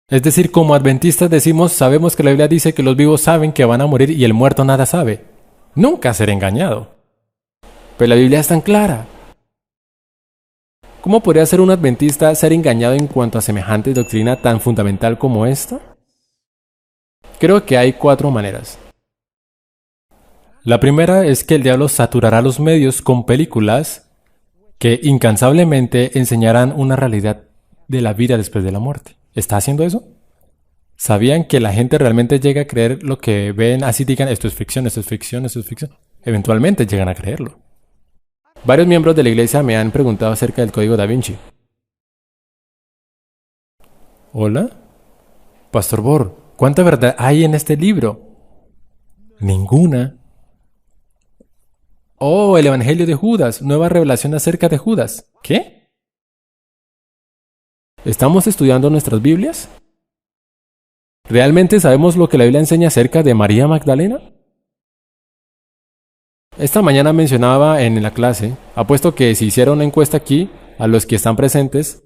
Es decir, como adventistas decimos, sabemos que la Biblia dice que los vivos saben que van a morir y el muerto nada sabe. Nunca será engañado. Pero la Biblia es tan clara. ¿Cómo podría ser un adventista ser engañado en cuanto a semejante doctrina tan fundamental como esta? Creo que hay 4 maneras. La primera es que el diablo saturará los medios con películas que incansablemente enseñarán una realidad de la vida después de la muerte. ¿Está haciendo eso? ¿Sabían que la gente realmente llega a creer lo que ven? Así digan, esto es ficción, esto es ficción, esto es ficción. Eventualmente llegan a creerlo. Varios miembros de la iglesia me han preguntado acerca del Código Da Vinci. ¿Hola? Pastor Bor, ¿cuánta verdad hay en este libro? Ninguna. Oh, el Evangelio de Judas, nueva revelación acerca de Judas. ¿Qué? ¿Estamos estudiando nuestras Biblias? ¿Realmente sabemos lo que la Biblia enseña acerca de María Magdalena? Esta mañana mencionaba en la clase, apuesto que si hiciera una encuesta aquí, a los que están presentes,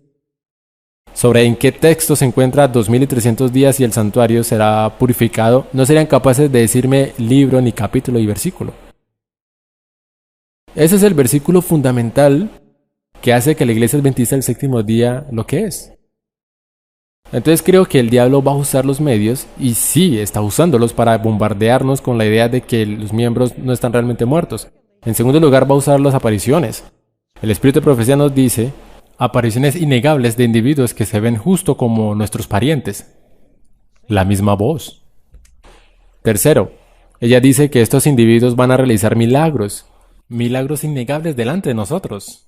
sobre en qué texto se encuentra 2300 días y el santuario será purificado, no serían capaces de decirme libro, ni capítulo y versículo. Ese es el versículo fundamental que hace que la iglesia adventista del séptimo día lo que es. Entonces creo que el diablo va a usar los medios, y sí, está usándolos para bombardearnos con la idea de que los miembros no están realmente muertos. En segundo lugar, va a usar las apariciones. El espíritu de profecía nos dice apariciones innegables de individuos que se ven justo como nuestros parientes. La misma voz. Tercero, ella dice que estos individuos van a realizar milagros. Milagros innegables delante de nosotros.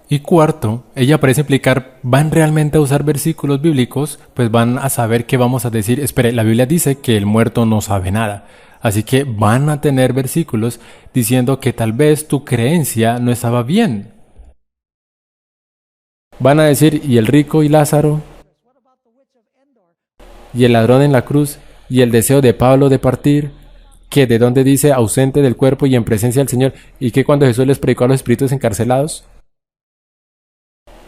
Y cuarto, ella parece implicar, ¿van realmente a usar versículos bíblicos? Pues van a saber que vamos a decir, espere, la Biblia dice que el muerto no sabe nada. Así que van a tener versículos diciendo que tal vez tu creencia no estaba bien. Van a decir, ¿y el rico y Lázaro? ¿Y el ladrón en la cruz? ¿Y el deseo de Pablo de partir? ¿Que de dónde dice ausente del cuerpo y en presencia del Señor? ¿Y que cuando Jesús les predicó a los espíritus encarcelados?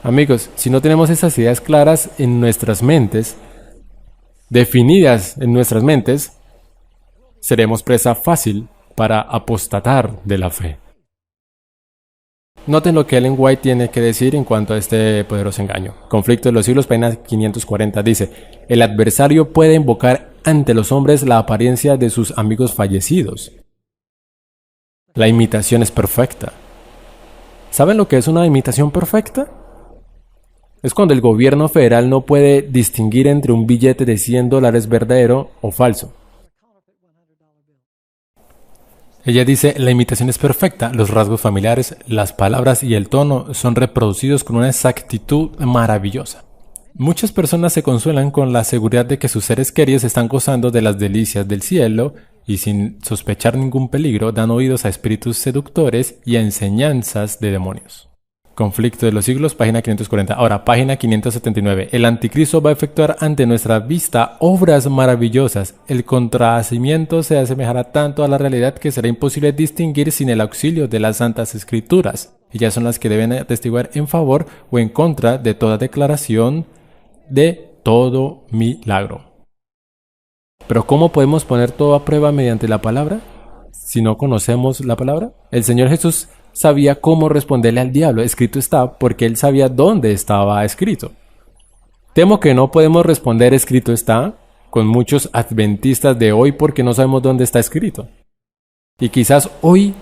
Amigos, si no tenemos esas ideas claras en nuestras mentes, definidas en nuestras mentes, seremos presa fácil para apostatar de la fe. Noten lo que Ellen White tiene que decir en cuanto a este poderoso engaño. Conflicto de los siglos, página 540, dice: el adversario puede invocar ante los hombres la apariencia de sus amigos fallecidos. La imitación es perfecta. ¿Saben lo que es una imitación perfecta? Es cuando el gobierno federal no puede distinguir entre un billete de $100 verdadero o falso. Ella dice, la imitación es perfecta, los rasgos familiares, las palabras y el tono son reproducidos con una exactitud maravillosa. Muchas personas se consuelan con la seguridad de que sus seres queridos están gozando de las delicias del cielo y sin sospechar ningún peligro dan oídos a espíritus seductores y a enseñanzas de demonios. Conflicto de los siglos, página 540. Ahora, página 579. El anticristo va a efectuar ante nuestra vista obras maravillosas. El contrahacimiento se asemejará tanto a la realidad que será imposible distinguir sin el auxilio de las Santas Escrituras. Ellas son las que deben atestiguar en favor o en contra de toda declaración, de todo milagro. Pero ¿cómo podemos poner todo a prueba mediante la palabra si no conocemos la palabra? El Señor Jesús sabía cómo responderle al diablo. Escrito está, porque él sabía dónde estaba escrito. Temo que no podemos responder escrito está con muchos adventistas de hoy porque no sabemos dónde está escrito. Y quizás hoy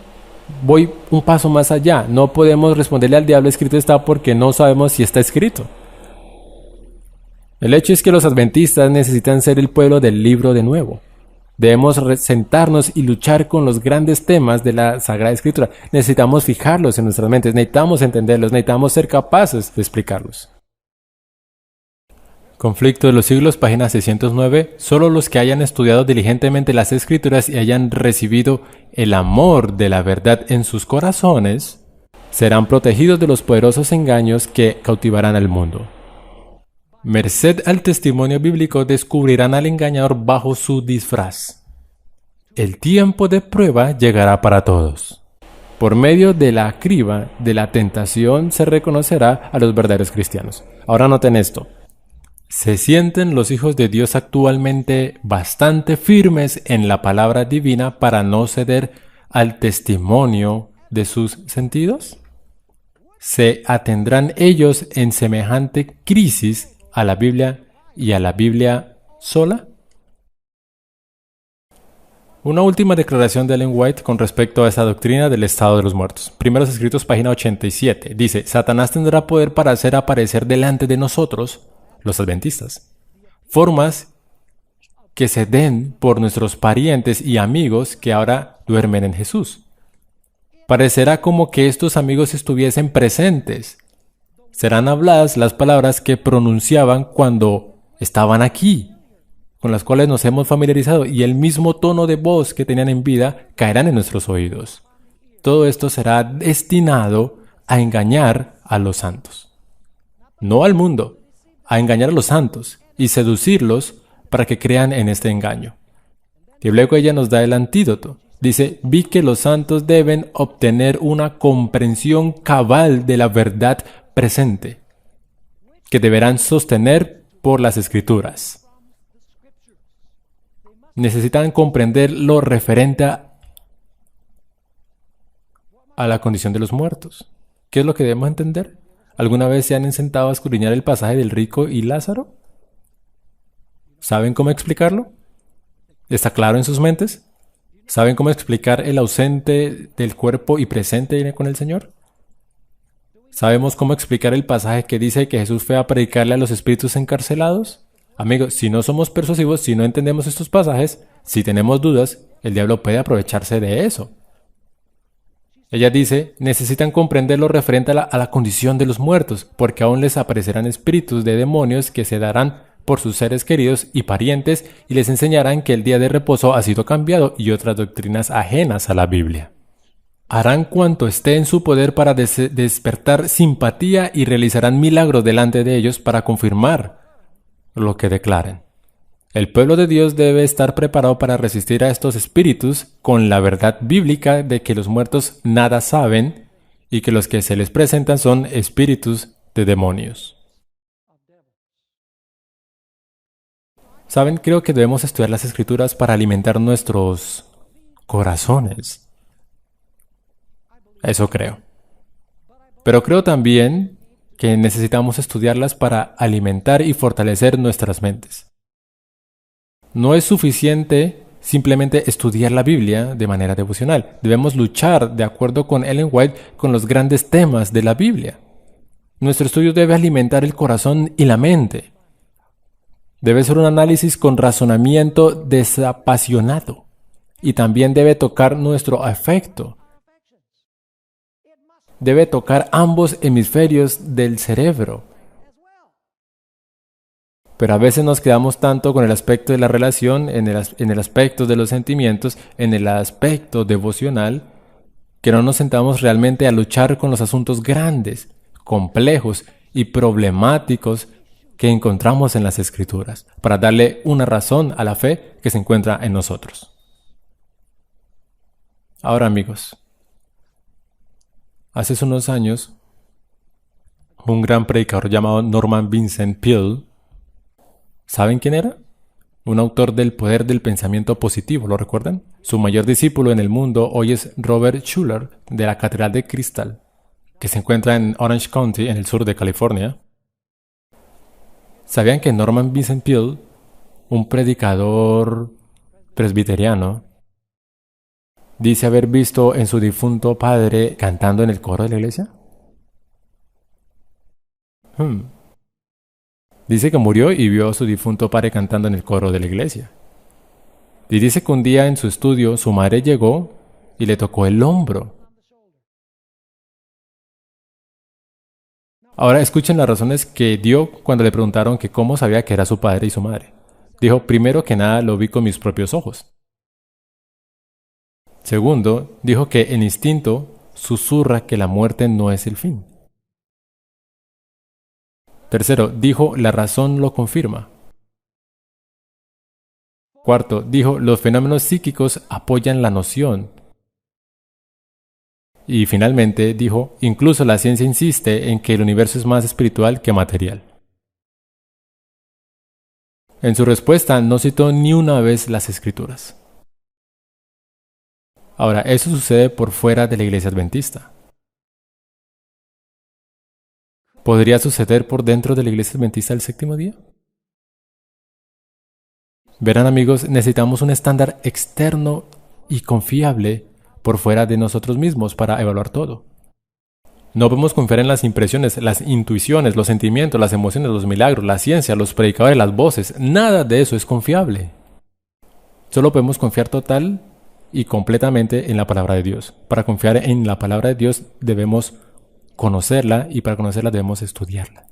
voy un paso más allá. No podemos responderle al diablo escrito está porque no sabemos si está escrito. El hecho es que los adventistas necesitan ser el pueblo del libro de nuevo. Debemos sentarnos y luchar con los grandes temas de la Sagrada Escritura. Necesitamos fijarlos en nuestras mentes, necesitamos entenderlos, necesitamos ser capaces de explicarlos. Conflicto de los siglos, página 609. Solo los que hayan estudiado diligentemente las Escrituras y hayan recibido el amor de la verdad en sus corazones serán protegidos de los poderosos engaños que cautivarán al mundo. Merced al testimonio bíblico descubrirán al engañador bajo su disfraz. El tiempo de prueba llegará para todos. Por medio de la criba de la tentación se reconocerá a los verdaderos cristianos. Ahora noten esto. ¿Se sienten los hijos de Dios actualmente bastante firmes en la palabra divina para no ceder al testimonio de sus sentidos? ¿Se atendrán ellos en semejante crisis a la Biblia y a la Biblia sola? Una última declaración de Ellen White con respecto a esa doctrina del estado de los muertos. Primeros Escritos, página 87. Dice: Satanás tendrá poder para hacer aparecer delante de nosotros, los adventistas, formas que se den por nuestros parientes y amigos que ahora duermen en Jesús. Parecerá como que estos amigos estuviesen presentes. Serán habladas las palabras que pronunciaban cuando estaban aquí, con las cuales nos hemos familiarizado, y el mismo tono de voz que tenían en vida caerán en nuestros oídos. Todo esto será destinado a engañar a los santos. No al mundo, a engañar a los santos y seducirlos para que crean en este engaño. Y luego ella nos da el antídoto. Dice: vi que los santos deben obtener una comprensión cabal de la verdad presente, que deberán sostener por las Escrituras. Necesitan comprender lo referente a la condición de los muertos. ¿Qué es lo que debemos entender? ¿Alguna vez se han sentado a escudriñar el pasaje del rico y Lázaro? ¿Saben cómo explicarlo? ¿Está claro en sus mentes? ¿Saben cómo explicar el ausente del cuerpo y presente con el Señor? ¿Sabemos cómo explicar el pasaje que dice que Jesús fue a predicarle a los espíritus encarcelados? Amigos, si no somos persuasivos, si no entendemos estos pasajes, si tenemos dudas, el diablo puede aprovecharse de eso. Ella dice: necesitan comprender lo referente a la condición de los muertos, porque aún les aparecerán espíritus de demonios que se darán por sus seres queridos y parientes y les enseñarán que el día de reposo ha sido cambiado y otras doctrinas ajenas a la Biblia. Harán cuanto esté en su poder para despertar simpatía y realizarán milagros delante de ellos para confirmar lo que declaren. El pueblo de Dios debe estar preparado para resistir a estos espíritus con la verdad bíblica de que los muertos nada saben y que los que se les presentan son espíritus de demonios. ¿Saben? Creo que debemos estudiar las Escrituras para alimentar nuestros corazones. Eso creo. Pero creo también que necesitamos estudiarlas para alimentar y fortalecer nuestras mentes. No es suficiente simplemente estudiar la Biblia de manera devocional. Debemos luchar, de acuerdo con Ellen White, con los grandes temas de la Biblia. Nuestro estudio debe alimentar el corazón y la mente. Debe ser un análisis con razonamiento desapasionado. Y también debe tocar nuestro afecto. Debe tocar ambos hemisferios del cerebro. Pero a veces nos quedamos tanto con el aspecto de la relación, en el aspecto de los sentimientos, en el aspecto devocional, que no nos sentamos realmente a luchar con los asuntos grandes. complejos y problemáticos que encontramos en las Escrituras, para darle una razón a la fe que se encuentra en nosotros. Ahora, amigos, hace unos años, un gran predicador llamado Norman Vincent Peale, ¿saben quién era? Un autor del poder del pensamiento positivo, ¿lo recuerdan? Su mayor discípulo en el mundo hoy es Robert Schuller, de la Catedral de Cristal, que se encuentra en Orange County, en el sur de California. ¿Sabían que Norman Vincent Peale, un predicador presbiteriano, dice haber visto en su difunto padre cantando en el coro de la iglesia? Dice que murió y vio a su difunto padre cantando en el coro de la iglesia. Y dice que un día en su estudio su madre llegó y le tocó el hombro. Ahora escuchen las razones que dio cuando le preguntaron que cómo sabía que era su padre y su madre. Dijo, primero que nada lo vi con mis propios ojos. Segundo, dijo que el instinto susurra que la muerte no es el fin. Tercero, dijo, la razón lo confirma. Cuarto, dijo, los fenómenos psíquicos apoyan la noción. Y finalmente dijo, incluso la ciencia insiste en que el universo es más espiritual que material. En su respuesta no citó ni una vez las Escrituras. Ahora, eso sucede por fuera de la iglesia adventista. ¿Podría suceder por dentro de la iglesia adventista del séptimo día? Verán, amigos, necesitamos un estándar externo y confiable por fuera de nosotros mismos para evaluar todo. No podemos confiar en las impresiones, las intuiciones, los sentimientos, las emociones, los milagros, la ciencia, los predicadores, las voces. Nada de eso es confiable. Solo podemos confiar total y completamente en la palabra de Dios. Para confiar en la palabra de Dios debemos conocerla y para conocerla debemos estudiarla.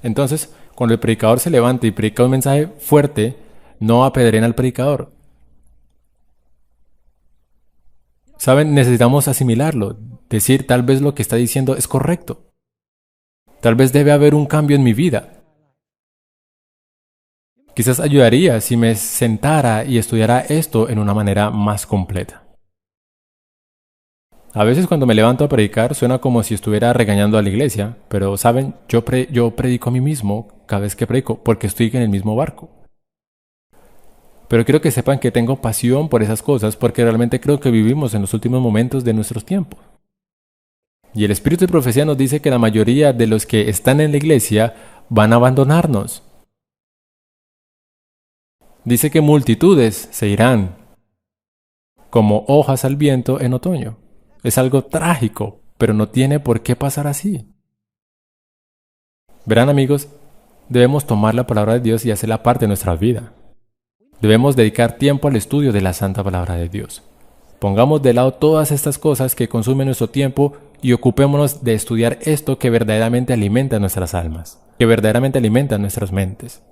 Entonces, cuando el predicador se levanta y predica un mensaje fuerte, no apedreen al predicador. ¿Saben? Necesitamos asimilarlo, decir tal vez lo que está diciendo es correcto. Tal vez debe haber un cambio en mi vida. Quizás ayudaría si me sentara y estudiara esto en una manera más completa. A veces cuando me levanto a predicar suena como si estuviera regañando a la iglesia, pero saben, yo predico a mí mismo cada vez que predico porque estoy en el mismo barco. Pero quiero que sepan que tengo pasión por esas cosas porque realmente creo que vivimos en los últimos momentos de nuestros tiempos. Y el Espíritu de Profecía nos dice que la mayoría de los que están en la iglesia van a abandonarnos. Dice que multitudes se irán como hojas al viento en otoño. Es algo trágico, pero no tiene por qué pasar así. Verán, amigos, debemos tomar la palabra de Dios y hacerla parte de nuestra vida. Debemos dedicar tiempo al estudio de la santa palabra de Dios. Pongamos de lado todas estas cosas que consumen nuestro tiempo y ocupémonos de estudiar esto que verdaderamente alimenta nuestras almas, que verdaderamente alimenta nuestras mentes.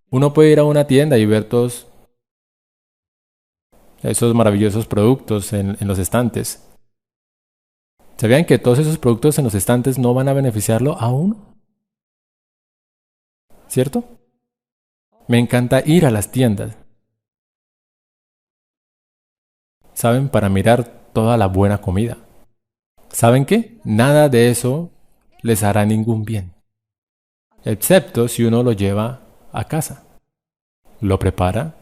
Uno puede ir a una tienda y ver todos esos maravillosos productos en los estantes. ¿Sabían que todos esos productos en los estantes no van a beneficiarlo a uno? ¿Cierto? Me encanta ir a las tiendas. ¿Saben? Para mirar toda la buena comida. ¿Saben qué? Nada de eso les hará ningún bien. Excepto si uno lo lleva a casa. Lo prepara,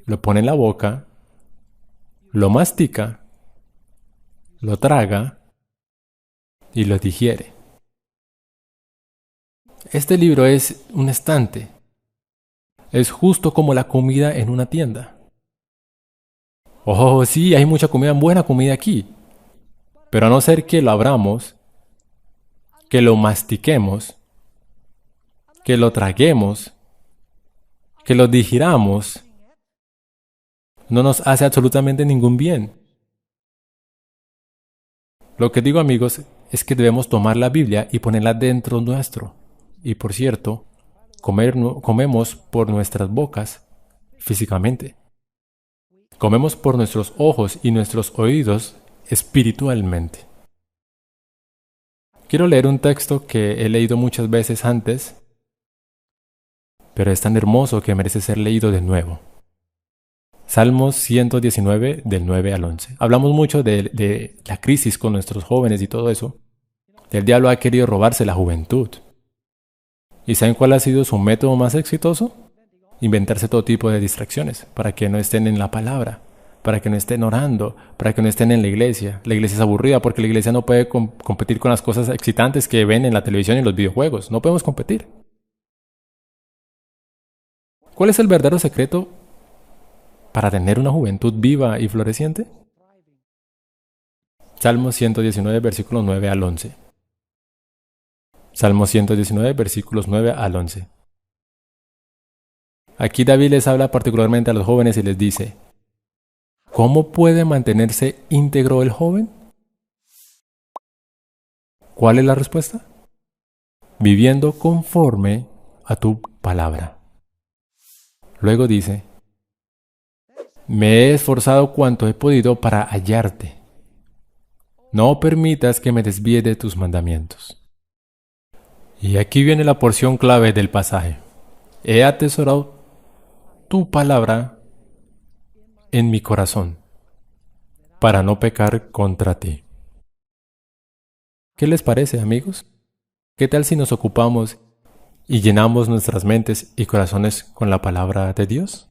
lo pone en la boca, lo mastica, lo traga y lo digiere. Este libro es un estante. Es justo como la comida en una tienda. Oh, sí, hay mucha comida, buena comida aquí. Pero a no ser que lo abramos, que lo mastiquemos, que lo traguemos, que lo digiramos, no nos hace absolutamente ningún bien. Lo que digo, amigos, es que debemos tomar la Biblia y ponerla dentro nuestro. Y por cierto, comemos por nuestras bocas físicamente. Comemos por nuestros ojos y nuestros oídos espiritualmente. Quiero leer un texto que he leído muchas veces antes, pero es tan hermoso que merece ser leído de nuevo. Salmos 119, del 9 al 11. Hablamos mucho de la crisis con nuestros jóvenes y todo eso. El diablo ha querido robarse la juventud. ¿Y saben cuál ha sido su método más exitoso? Inventarse todo tipo de distracciones para que no estén en la palabra, para que no estén orando, para que no estén en la iglesia. La iglesia es aburrida porque la iglesia no puede competir con las cosas excitantes que ven en la televisión y en los videojuegos. No podemos competir. ¿Cuál es el verdadero secreto para tener una juventud viva y floreciente? Salmo 119, versículos 9 al 11. Salmo 119, versículos 9 al 11. Aquí David les habla particularmente a los jóvenes y les dice, ¿cómo puede mantenerse íntegro el joven? ¿Cuál es la respuesta? Viviendo conforme a tu palabra. Luego dice, me he esforzado cuanto he podido para hallarte. No permitas que me desvíe de tus mandamientos. Y aquí viene la porción clave del pasaje. He atesorado tu palabra en mi corazón para no pecar contra ti. ¿Qué les parece, amigos? ¿Qué tal si nos ocupamos y llenamos nuestras mentes y corazones con la palabra de Dios?